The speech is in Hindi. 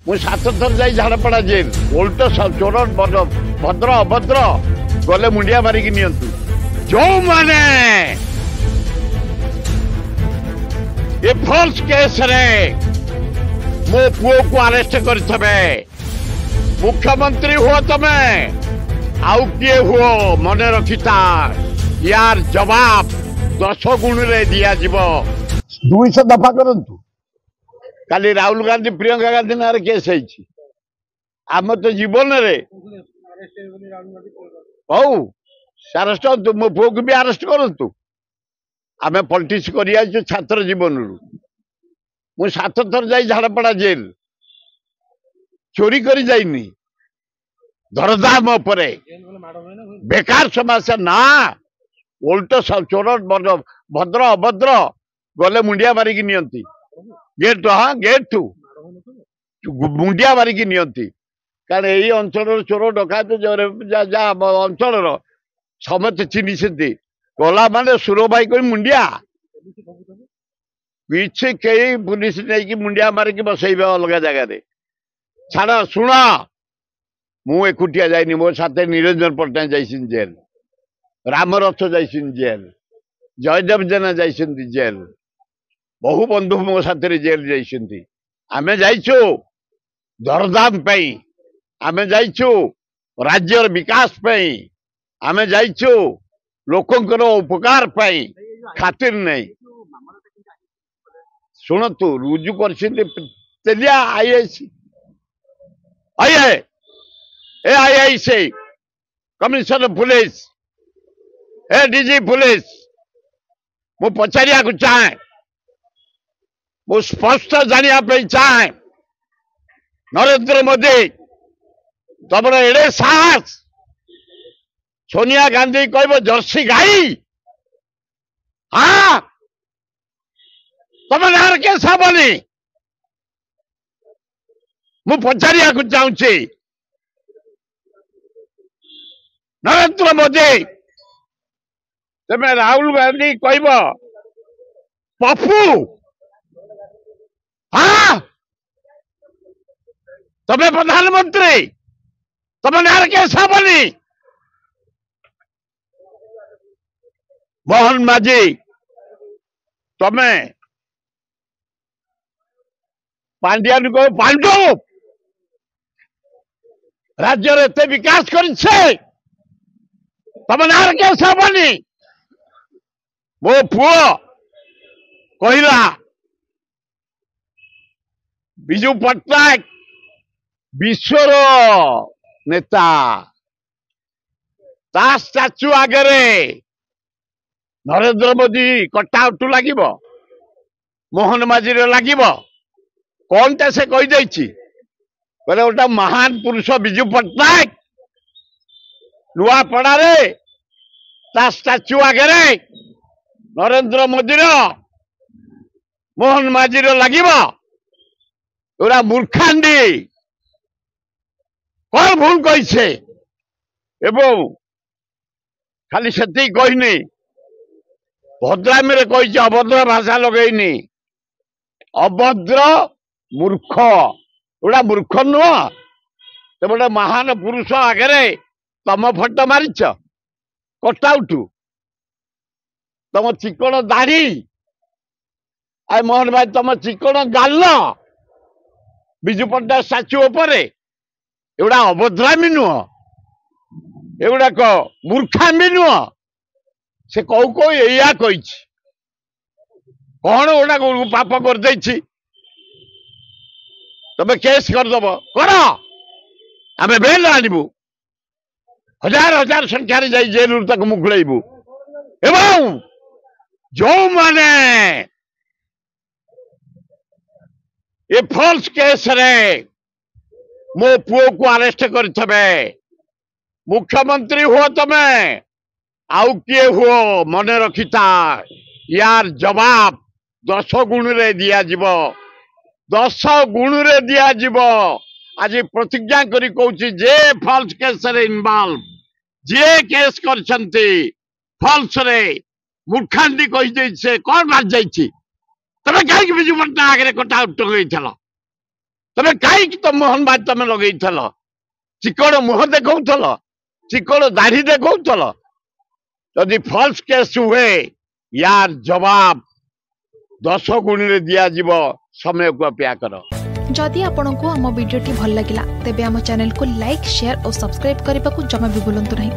मु 7 थर जाई झाड़पड़ा जेल उल्ट चोर भद्र अभद्र गले मुंडिया मारिकी नियंतु जो माने ये फॉल्स केस रे मो पुओ को अरेस्ट करथबे मुख्यमंत्री हुआ तमे आउ किए हुओ मन रखिता यार जवाब 10 गुण रे दिया जीवो 200 दफा करंतु काली राहुल गांधी प्रियंका गांधी नारे केस है आम तो जीवन रे हौ अरेस्ट मो पुओ को भी अरेस्ट करंतु आम पॉलिटिक्स कर छात्र जीवन रु मु 7 थर जाई झाड़पड़ा जेल चोरी करी जाइनी दरदाम उपरे बेकार समस्या ना उल्ट चोर भद्र अभद्र गले मुंडिया मारिकी नियंती गेट हाँ गेट मुंडिया मारिकी नियंती कारण यही अंचल चोर डकायत अंचल समस्त चिन्ह गला माने सुर भाई कोई मुंडिया किसी कई पुलिस नहीं मुंडिया मारिकी बसैबे अलग जगह छाड़ शुण मु एकुटिया जाइनी मो साथे निरंजन पट्टनायक जाइसिन जेल रामरथ जाइसिन जेल जयदेव जेना जाइसिन जेल बहु बंधु मो साथे जेल जाइसिन आमे जाइछु दरदाम पई आमे जाइछु राज्यर विकास पई आमे जाइछु लोकंकर उपकार पई खातिर नहीं शुणतु रुजु कर आईआईसी कमिश्नर पुलिस ए डीजी पुलिस मु पचारिया को चाहे मु स्पष्ट जानिया चाहे नरेंद्र मोदी तुम एड़े साहस सोनिया गांधी कह जर्सी गाई हाँ तुम नार केस हेनी मु पचारिया को चाहूँगी नरेंद्र मोदी तमें राहुल गांधी कह पप्पू हाँ तमें प्रधानमंत्री तुम नार केस हेनी मोहन माझी तमें पांड्या को पांडु राज्य एत विकास कर तुम नार केस हेनी मो पुओ कहला विजु पट्टनायक विश्वर नेता ता स्टाच्यू आगे नरेंद्र मोदी कटआउट लगे मोहन माझी लगे कौन टा से कहीदे बोले गोटा महान पुरुष विजु पट्टनायक नुआपड़ा ता स्टाच्यू आगे नरेंद्र मोदी मोहन माझी लगे पूरा मूर्खांडी कौन भूल कही एवं खाली से कहनी भद्रामी कही अभद्र भाषा लगेनी अभद्र मूर्ख गोटा मूर्ख नुह तो गोटे महान पुरुष आगे तम फटो मारिच कटआउट तम चिकण दाढ़ी आ मोहन भाई तम चिकण गाल विजु पट्टनायक स्टाच्यू एगुड़ा अभद्रामी नुह एगुड़ाक मूर्खामी नुह से कौ या कही कौन गोटा पाप कर तब केस करदब कर आम बेल आणबू हजार हजार संख्यार जाई जेल मुकुड़बू एवं जो माने ये फॉल्स केस रे मो पुओ को अरेस्ट करथबे मुख्यमंत्री हुआ तमे आउ किए हुओ मन रखिता यार जवाब 10 गुण रे दिया जीवो 10 गुण रे दिया जीवो आज प्रतिज्ञा करी कहूची जे फॉल्स केस रे इन्वॉल्व जे केस करछंती फॉल्स रे मूर्खांडी कही दे से कौन बात जाइछि तमे काहे विजु पट्टनायक आगे कटआउट टंगई थलो तमे कहीं तो मोहन बाज तमे लगे चिकड़ मुह देखल चिकड़ दाढ़ी देखल जदि फल्स केस हुए यार जवाब 10 गुणी दिज्व समय को अपेक्षा कर। जदि आपंक आम भिडी भल लगा तेब आम चैनल को लाइक शेयर और सब्सक्राइब करने को जमा भी भूलु नहीं।